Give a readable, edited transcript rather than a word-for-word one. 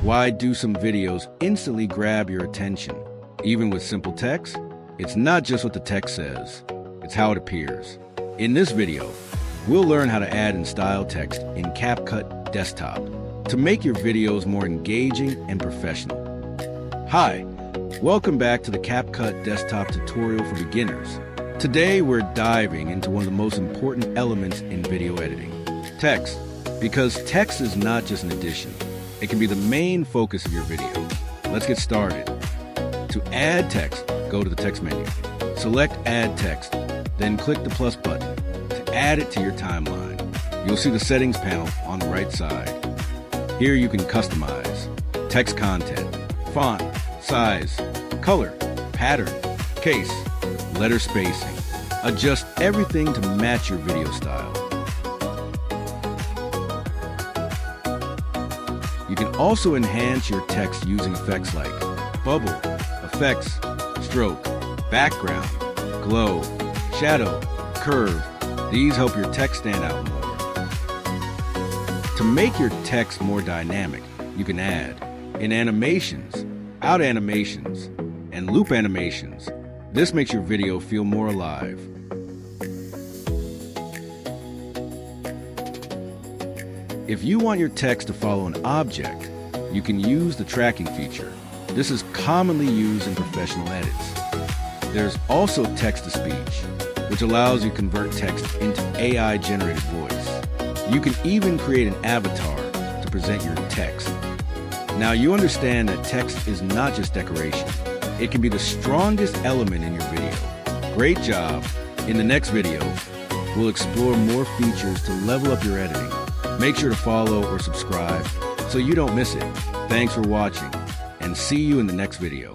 why do some videos instantly grab your attention. Even with simple text, it's not just what the text says, it's how it appears. In this video, we'll learn how to add and style text in CapCut Desktop to make your videos more engaging and professional. Hi, welcome back to the CapCut Desktop tutorial for beginners. Today we're diving into one of the most important elements in video editing, text. Because text is not just an addition, it can be the main focus of your video. Let's get started. To add text, go to the text menu. Select Add Text, then click the plus button to add it to your timeline. You'll see the settings panel on the right side. Here you can customize text content, font, size, color, pattern, case, letter spacing. Adjust everything to match your video style. You can also enhance your text using effects like bubble, effects, stroke, background, glow, shadow, curve. These help your text stand out more. To make your text more dynamic, you can add in animations, out animations, and loop animations. This makes your video feel more alive. If you want your text to follow an object, you can use the tracking feature. This is commonly used in professional edits. There's also text-to-speech, which allows you to convert text into AI-generated voice. You can even create an avatar to present your text. Now you understand that text is not just decoration. It can be the strongest element in your video. Great job! In the next video, we'll explore more features to level up your editing. Make sure to follow or subscribe so you don't miss it. Thanks for watching, and see you in the next video.